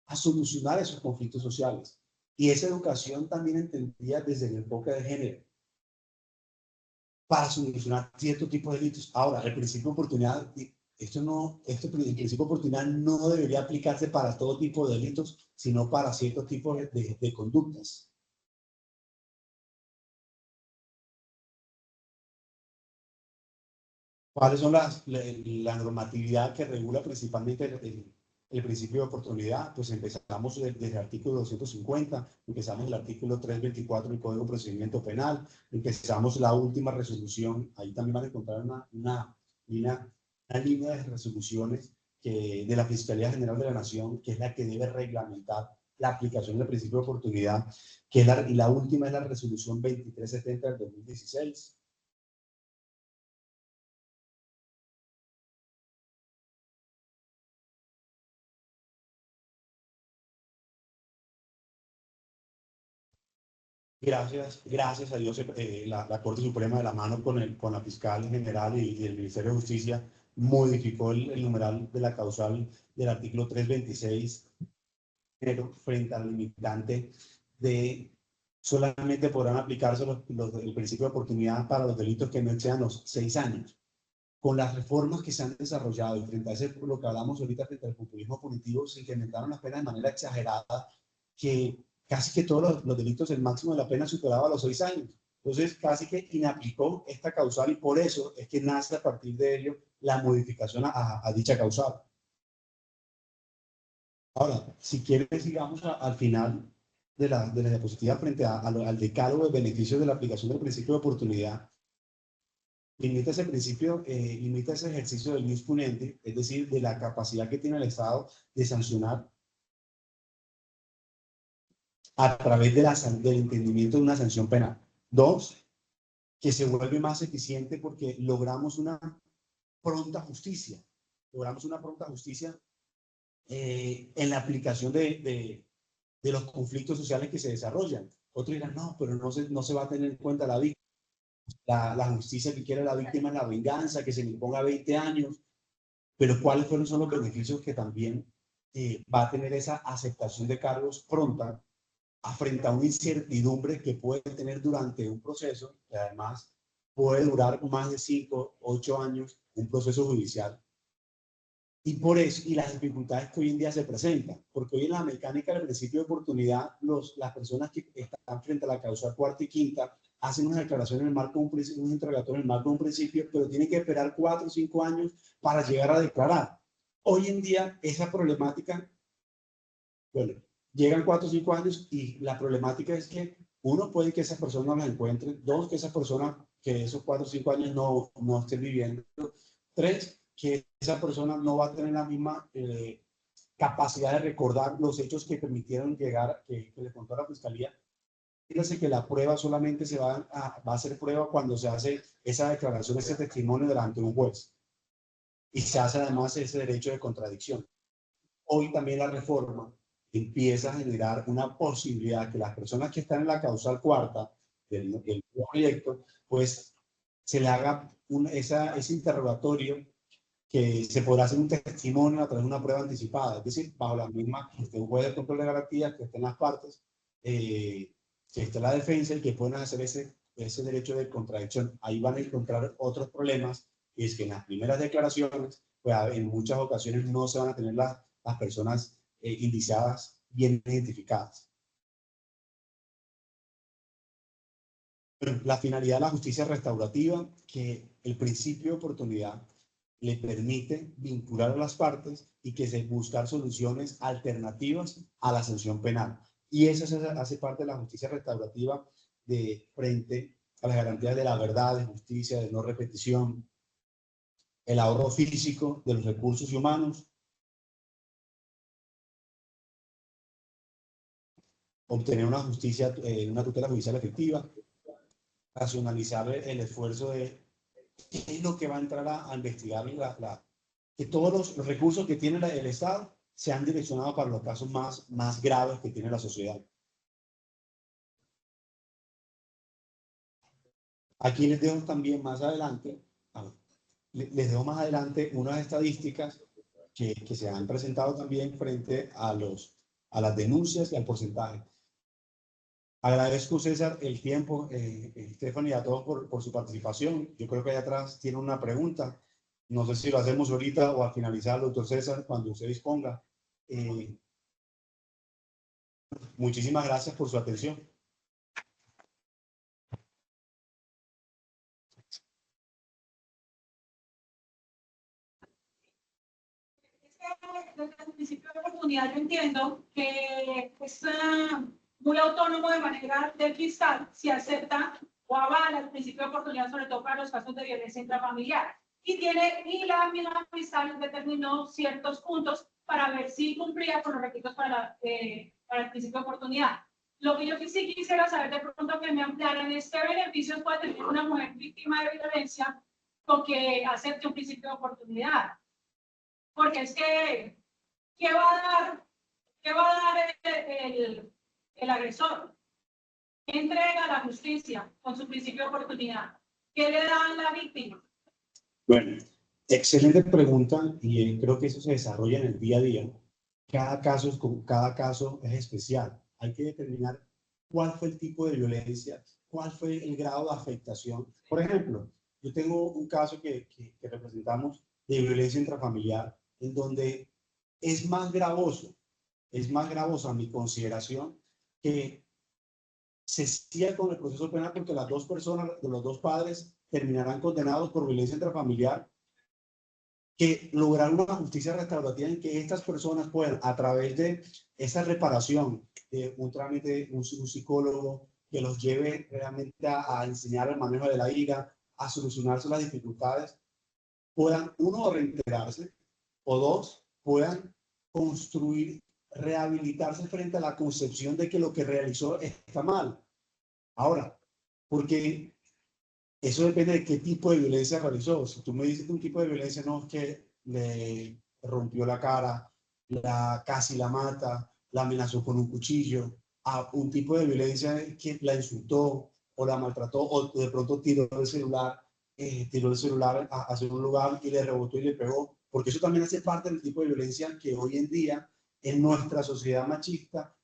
a solucionar esos conflictos sociales. Y esa educación también entendía desde el enfoque de género para solucionar cierto tipo de delitos. Ahora, el principio de oportunidad, el principio de oportunidad no debería aplicarse para todo tipo de delitos, sino para ciertos tipos de conductas. ¿Cuáles son la normatividad que regula principalmente el principio de oportunidad? Pues empezamos desde el artículo 250, empezamos el artículo 324 del Código de Procedimiento Penal, empezamos la última resolución, ahí también van a encontrar una línea de resoluciones de la Fiscalía General de la Nación, que es la que debe reglamentar la aplicación del principio de oportunidad, y la última es la resolución 2370 del 2016. Gracias a Dios, la Corte Suprema, de la mano con la Fiscal General y el Ministerio de Justicia, modificó el numeral de la causal del artículo 326, pero frente al limitante de solamente podrán aplicarse el principio de oportunidad para los delitos que no excedan los 6 años. Con las reformas que se han desarrollado y frente a ese, lo que hablamos ahorita frente al populismo punitivo, se incrementaron las penas de manera exagerada, que casi que todos los delitos, el máximo de la pena superaba los 6 años. Entonces, casi que inaplicó esta causal, y por eso es que nace a partir de ello la modificación a dicha causal. Ahora, si quieres, sigamos al final de la diapositiva frente al decálogo de beneficios de la aplicación del principio de oportunidad. Limita ese principio, limita ese ejercicio del ius punente, es decir, de la capacidad que tiene el Estado de sancionar a través del entendimiento de una sanción penal. Dos, que se vuelve más eficiente porque logramos una pronta justicia. Logramos una pronta justicia en la aplicación de los conflictos sociales que se desarrollan. Otros dirán, no, pero no se va a tener en cuenta la víctima. La justicia que quiere la víctima es la venganza, que se le imponga 20 años. Pero ¿cuáles son los beneficios que también va a tener esa aceptación de cargos pronta frente a una incertidumbre que puede tener durante un proceso, que además puede durar más de 5, 8 años, un proceso judicial? Y por eso, y las dificultades que hoy en día se presentan, porque hoy en la mecánica del principio de oportunidad, las personas que están frente a la causa cuarta y quinta hacen una declaración en el marco de un principio, un interrogatorio en el marco de un principio, pero tienen que esperar 4 o 5 años para llegar a declarar. Hoy en día, esa problemática, bueno, llegan 4 o 5 años y la problemática es que, uno, puede que esa persona no la encuentre, dos, que esa persona, que esos 4 o 5 años no estén viviendo, tres, que esa persona no va a tener la misma capacidad de recordar los hechos que permitieron llegar, que le contó la fiscalía. Fíjense que la prueba solamente va a hacer prueba cuando se hace esa declaración, ese testimonio delante de un juez. Y se hace además ese derecho de contradicción. Hoy también la reforma empieza a generar una posibilidad que las personas que están en la causal cuarta del proyecto, pues se le haga ese interrogatorio, que se podrá hacer un testimonio a través de una prueba anticipada, es decir, bajo la misma, que esté un juez de control de garantías, que estén las partes, que esté la defensa y que puedan hacer ese derecho de contradicción. Ahí van a encontrar otros problemas, y es que en las primeras declaraciones, pues en muchas ocasiones no se van a tener las personas indiciadas bien identificadas. La finalidad de la justicia restaurativa, que el principio de oportunidad le permite vincular a las partes y que se buscar soluciones alternativas a la sanción penal. Y eso hace parte de la justicia restaurativa de frente a las garantías de la verdad, de justicia, de no repetición, el ahorro físico de los recursos humanos, obtener una justicia, una tutela judicial efectiva, racionalizar el esfuerzo de qué es lo que va a entrar a investigar, que todos los recursos que tiene el Estado sean direccionados para los casos más graves que tiene la sociedad. Aquí les dejo también más adelante, les dejo más adelante unas estadísticas que se han presentado también frente a las denuncias y al porcentaje. Agradezco, César, el tiempo, Stephanie, y a todos por su participación. Yo creo que allá atrás tiene una pregunta. No sé si lo hacemos ahorita o al finalizar, doctor César, cuando usted disponga. Muchísimas gracias por su atención. Desde el principio de oportunidad, yo entiendo que es muy autónomo de manera del fiscal si acepta o avala el principio de oportunidad, sobre todo para los casos de violencia intrafamiliar. Y la misma fiscal determinó ciertos puntos para ver si cumplía con los requisitos para el principio de oportunidad. Lo que yo sí quisiera saber de pronto que me ampliaran es qué beneficios puede tener una mujer víctima de violencia con que acepte un principio de oportunidad. Porque es que, ¿qué va a dar el agresor? ¿Qué entrega a la justicia con su principio de oportunidad? ¿Qué le da a la víctima? Bueno, excelente pregunta, y creo que eso se desarrolla en el día a día. Cada caso es especial. Hay que determinar cuál fue el tipo de violencia, cuál fue el grado de afectación. Por ejemplo, yo tengo un caso que representamos de violencia intrafamiliar, en donde es más gravoso a mi consideración que se siga con el proceso penal, porque las dos personas, los dos padres, terminarán condenados por violencia intrafamiliar, que lograr una justicia restaurativa en que estas personas puedan, a través de esa reparación, de un trámite, un psicólogo que los lleve realmente a enseñar el manejo de la ira, a solucionarse las dificultades, puedan, uno, reintegrarse, o dos, puedan construir, rehabilitarse frente a la concepción de que lo que realizó está mal. Ahora, porque eso depende de qué tipo de violencia realizó. Si tú me dices que un tipo de violencia no es que le rompió la cara, casi la mata, la amenazó con un cuchillo, a un tipo de violencia que la insultó o la maltrató, o de pronto tiró el celular hacia un lugar y le rebotó y le pegó, porque eso también hace parte del tipo de violencia que hoy en día en nuestra sociedad machista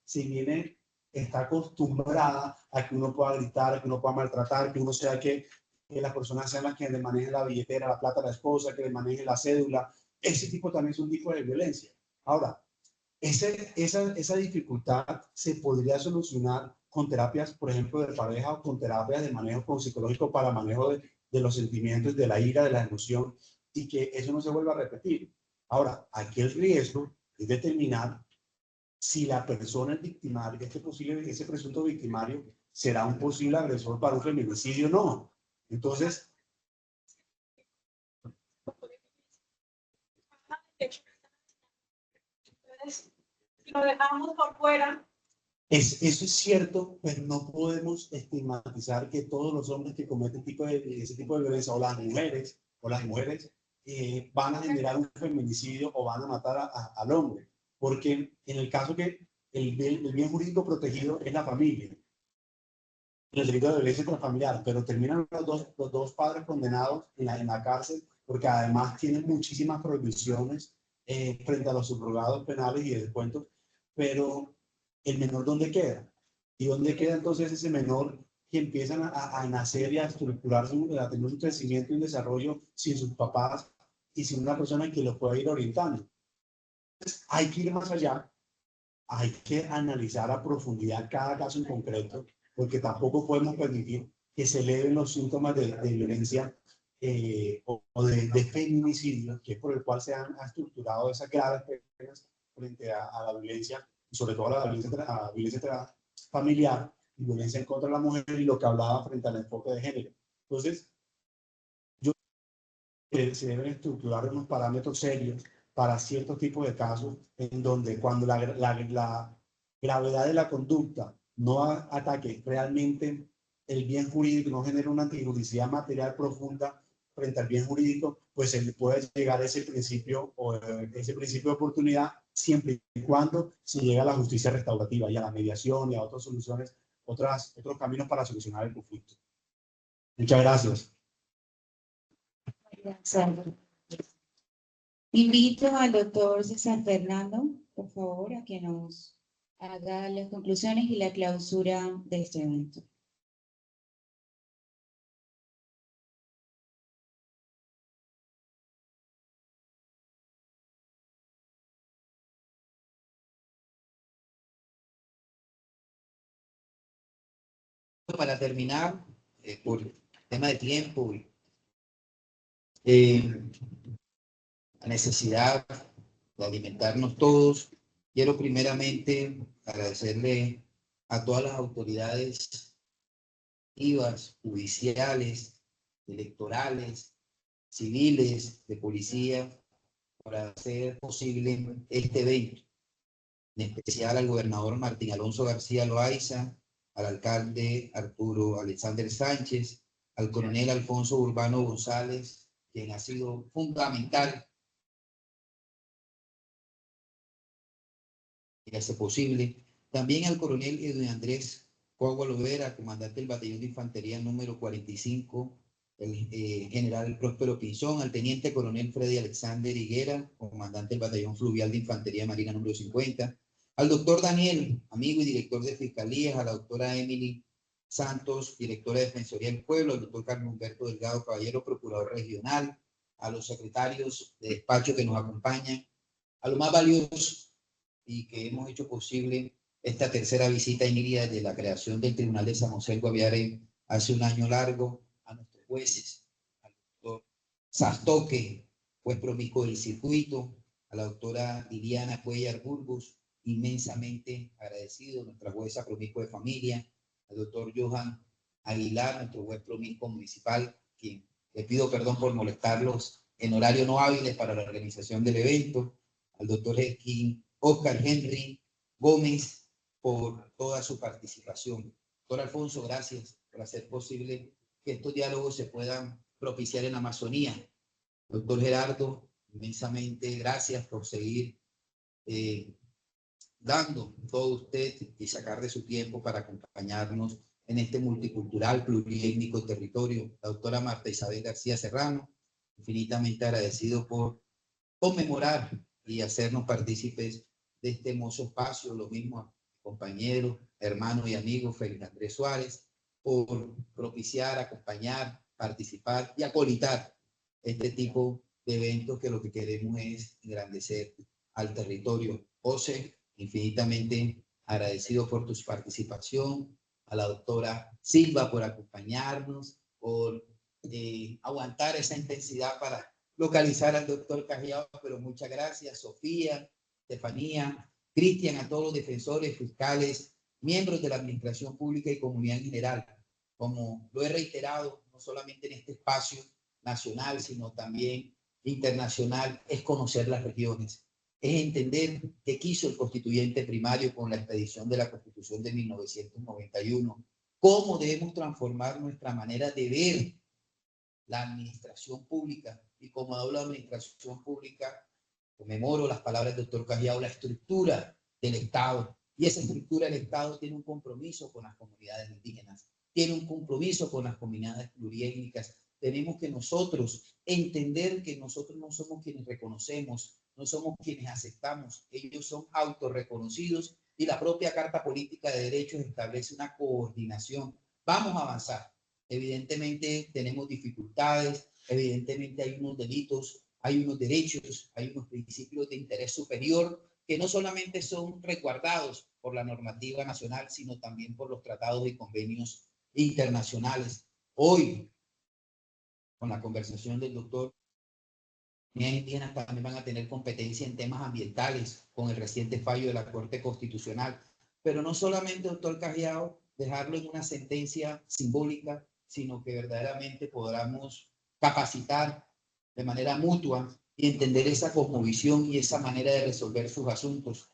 está acostumbrada a que uno pueda gritar, a que uno pueda maltratar, que uno sea que las personas sean las que le manejen la billetera, la plata a la esposa, que le manejen la cédula, ese tipo también es un tipo de violencia. Ahora, esa dificultad se podría solucionar con terapias, por ejemplo, de pareja o con terapias de manejo psicológico para manejo de los sentimientos, de la ira, de la emoción, y que eso no se vuelva a repetir. Ahora, aquí el riesgo es determinar si la persona es victimario, ese presunto victimario será un posible agresor para un feminicidio o no. Entonces, si lo dejamos por fuera. eso es cierto, pero no podemos estigmatizar que todos los hombres que cometen ese tipo de violencia, o las mujeres, van a generar un feminicidio o van a matar al hombre. Porque en el caso que el bien jurídico protegido es la familia, el delito de violencia intrafamiliar, pero terminan los dos padres condenados en la cárcel, porque además tienen muchísimas prohibiciones frente a los subrogados penales y de descuentos, pero el menor, ¿dónde queda? ¿Y dónde queda entonces ese menor que empiezan a nacer y a estructurarse, a tener un crecimiento y un desarrollo sin sus papás y sin una persona que lo pueda ir orientando? Entonces, hay que ir más allá, hay que analizar a profundidad cada caso en concreto, porque tampoco podemos permitir que se eleven los síntomas de violencia o de feminicidio, que es por el cual se han estructurado esas graves penas frente a la violencia, y sobre todo a la violencia familiar y violencia en contra de la mujer, y lo que hablaba frente al enfoque de género. Entonces, se deben estructurar unos parámetros serios para ciertos tipos de casos en donde cuando la gravedad de la conducta no ataque realmente el bien jurídico, no genera una antijuricidad material profunda frente al bien jurídico, pues se le puede llegar a ese principio de oportunidad, siempre y cuando se llegue a la justicia restaurativa y a la mediación y a otras soluciones, otros caminos para solucionar el conflicto. Muchas gracias. Invito al doctor César Fernando, por favor, a que nos haga las conclusiones y la clausura de este evento. Para terminar, por tema de tiempo, la necesidad de alimentarnos todos, quiero primeramente agradecerle a todas las autoridades judiciales, electorales, civiles, de policía, para hacer posible este evento. En especial al gobernador Martín Alonso García Loaiza, al alcalde Arturo Alexander Sánchez, al coronel Alfonso Urbano González, quien ha sido fundamental y hace posible. También al coronel Edwin Andrés Cogua Lovera, comandante del batallón de infantería número 45, el general Próspero Pinzón, al teniente coronel Freddy Alexander Higuera, comandante del batallón fluvial de infantería marina número 50, al doctor Daniel, amigo y director de fiscalías, a la doctora Emily Santos, directora de Defensoría del Pueblo, al doctor Carlos Humberto Delgado Caballero, procurador regional, a los secretarios de despacho que nos acompañan, a lo más valioso y que hemos hecho posible esta tercera visita a Iniria desde la creación del Tribunal de San José del Guaviare hace un año largo, a nuestros jueces, al doctor Sastoque, juez promiscuo del circuito, a la doctora Liliana Cuellar Burgos, inmensamente agradecido, nuestra jueza promiscua de familia, al doctor Johan Aguilar, nuestro juez promiscuo municipal, quien le pido perdón por molestarlos en horario no hábiles para la organización del evento, al doctor Oscar Henry Gómez, por toda su participación. Doctor Alfonso, gracias por hacer posible que estos diálogos se puedan propiciar en la Amazonía. Doctor Gerardo, inmensamente gracias por seguir dando todo usted y sacar de su tiempo para acompañarnos en este multicultural, pluriétnico territorio. La doctora Marta Isabel García Serrano, infinitamente agradecido por conmemorar y hacernos partícipes de este hermoso espacio. Lo mismo compañero, hermano y amigo Félix Andrés Suárez, por propiciar, acompañar, participar y acolitar este tipo de eventos que lo que queremos es engrandecer al territorio. José, infinitamente agradecido por tu participación, a la doctora Silva por acompañarnos, por aguantar esa intensidad para localizar al doctor Cajiao, pero muchas gracias, Sofía, Estefanía, Cristian, a todos los defensores, fiscales, miembros de la administración pública y comunidad en general. Como lo he reiterado, no solamente en este espacio nacional, sino también internacional, es conocer las regiones, es entender qué quiso el constituyente primario con la expedición de la Constitución de 1991, cómo debemos transformar nuestra manera de ver la administración pública. Y como hablo de administración pública, conmemoro las palabras del doctor Cajiao, la estructura del Estado. Y esa estructura del Estado tiene un compromiso con las comunidades indígenas, tiene un compromiso con las comunidades pluriétnicas. Tenemos que nosotros entender que nosotros no somos quienes reconocemos, no somos quienes aceptamos, ellos son autorreconocidos y la propia Carta Política de Derechos establece una coordinación. Vamos a avanzar. Evidentemente tenemos dificultades, evidentemente hay unos delitos, hay unos derechos, hay unos principios de interés superior que no solamente son resguardados por la normativa nacional, sino también por los tratados y convenios internacionales. Hoy, con la conversación del doctor, las indígenas también van a tener competencia en temas ambientales con el reciente fallo de la Corte Constitucional. Pero no solamente, doctor Cajiao, dejarlo en una sentencia simbólica, sino que verdaderamente podamos capacitar de manera mutua y entender esa cosmovisión y esa manera de resolver sus asuntos.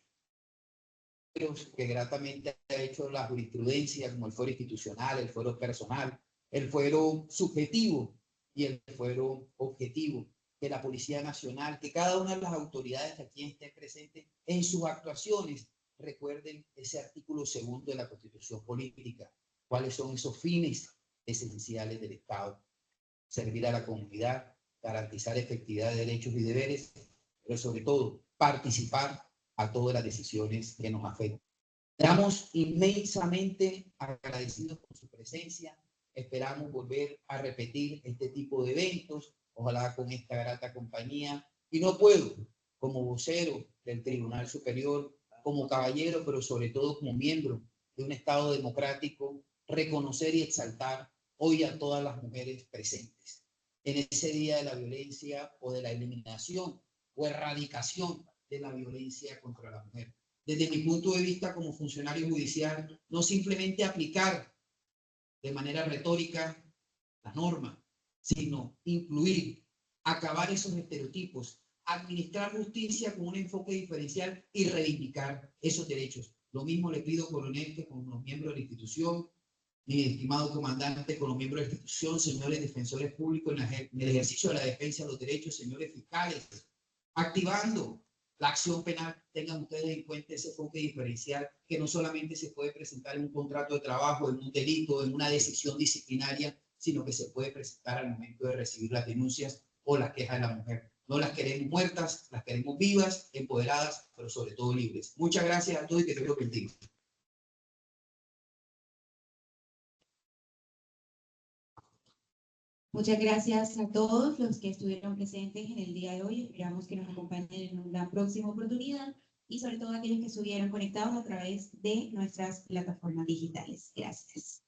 Que gratamente ha hecho la jurisprudencia, como el fuero institucional, el fuero personal, el fuero subjetivo y el fuero objetivo, que la Policía Nacional, que cada una de las autoridades que aquí estén presentes en sus actuaciones recuerden ese artículo 2 de la Constitución Política, cuáles son esos fines esenciales del Estado: servir a la comunidad, garantizar efectividad de derechos y deberes, pero sobre todo participar a todas las decisiones que nos afectan. Estamos inmensamente agradecidos por su presencia. Esperamos volver a repetir este tipo de eventos, ojalá con esta grata compañía. Y no puedo, como vocero del Tribunal Superior, como caballero, pero sobre todo como miembro de un Estado democrático, reconocer y exaltar hoy a todas las mujeres presentes en ese día de la violencia o de la eliminación o erradicación de la violencia contra la mujer. Desde mi punto de vista como funcionario judicial, no simplemente aplicar de manera retórica la norma, sino incluir, acabar esos estereotipos, administrar justicia con un enfoque diferencial y reivindicar esos derechos. Lo mismo le pido, coronel, que con los miembros de la institución, mi estimado comandante, con los miembros de la institución, señores defensores públicos en el ejercicio de la defensa de los derechos, señores fiscales, activando la acción penal. Tengan ustedes en cuenta ese enfoque diferencial que no solamente se puede presentar en un contrato de trabajo, en un delito, en una decisión disciplinaria, sino que se puede presentar al momento de recibir las denuncias o las quejas de la mujer. No las queremos muertas, las queremos vivas, empoderadas, pero sobre todo libres. Muchas gracias a todos y que Dios los bendiga. Muchas gracias a todos los que estuvieron presentes en el día de hoy. Esperamos que nos acompañen en una próxima oportunidad y sobre todo aquellos que estuvieron conectados a través de nuestras plataformas digitales. Gracias.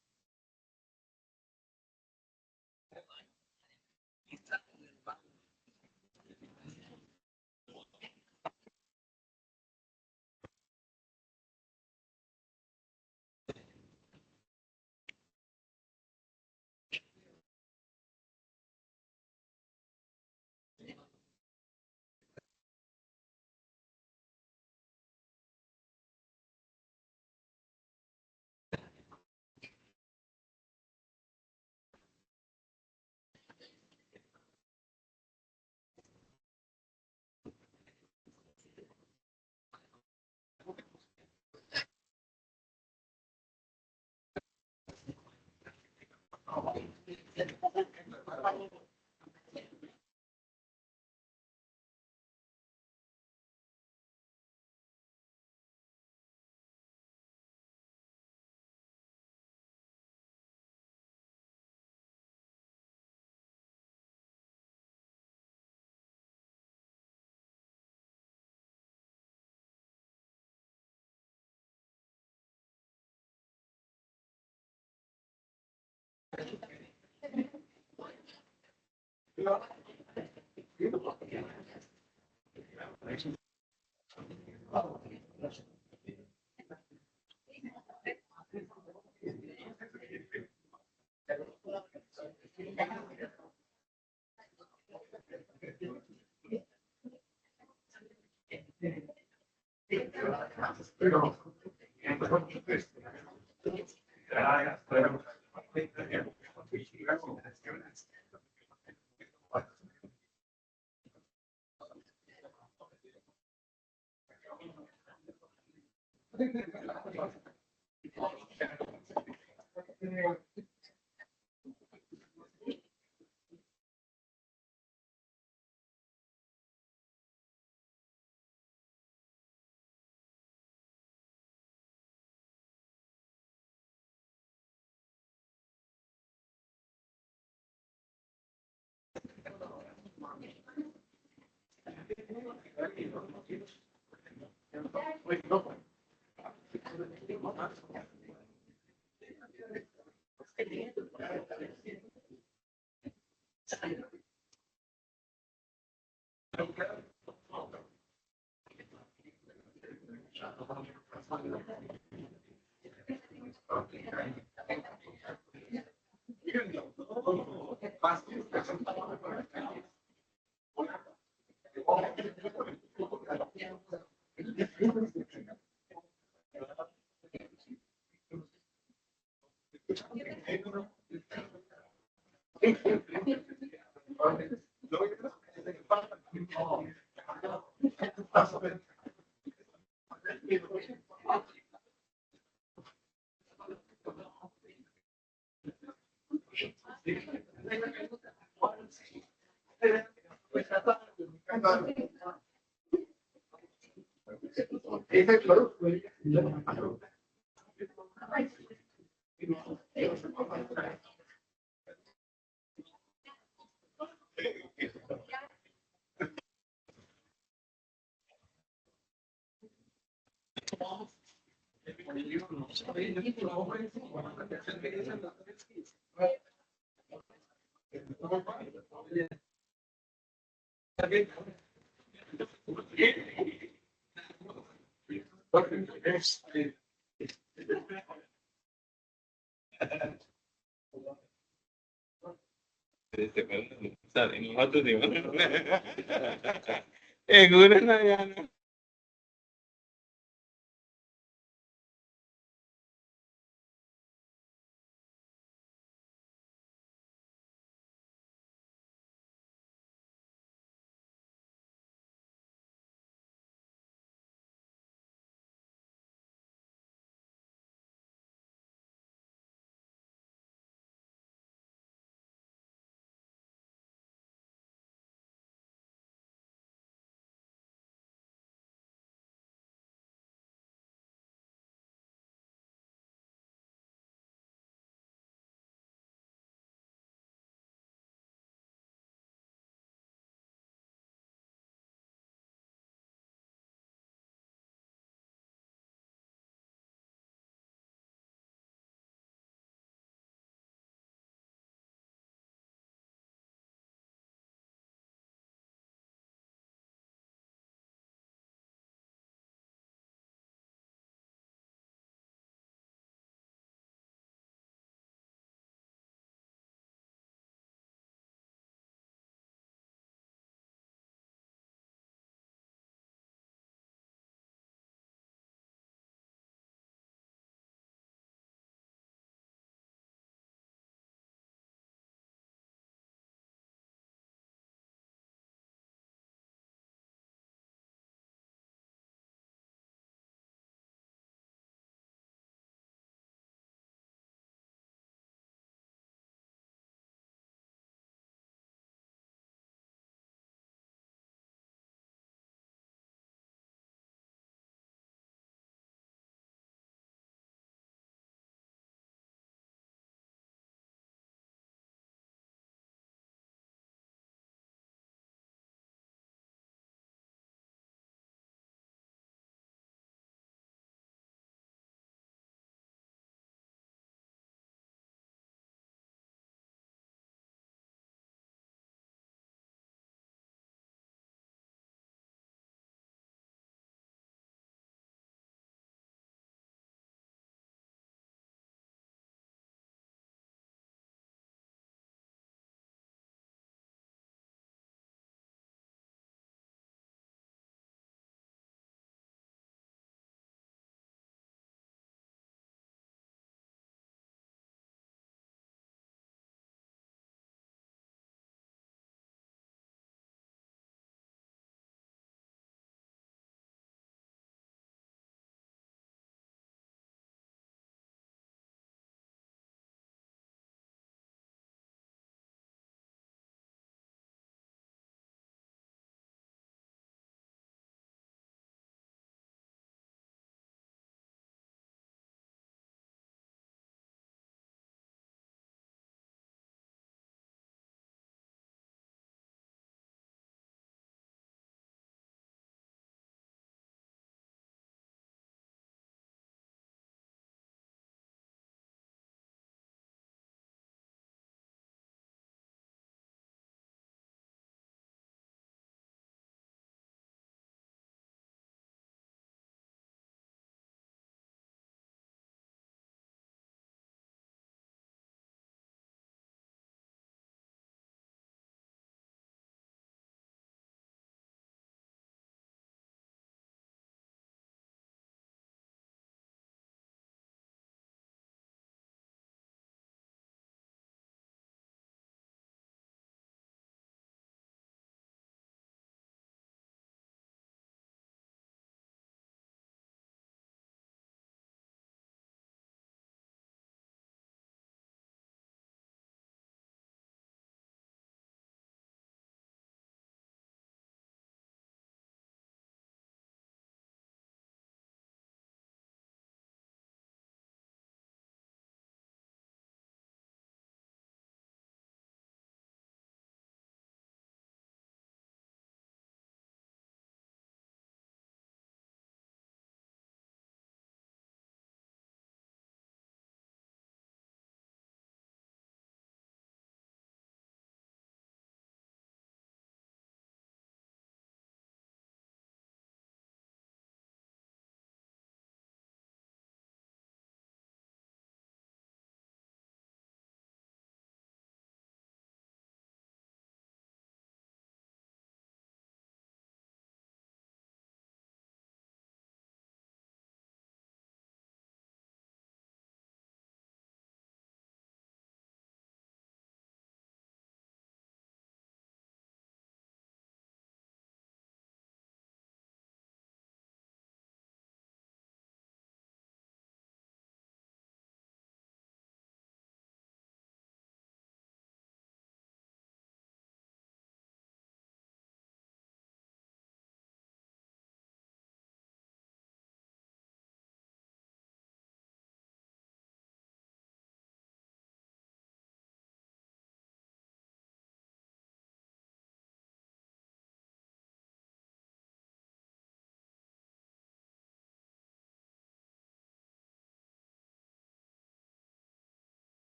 Seguro no, ya no.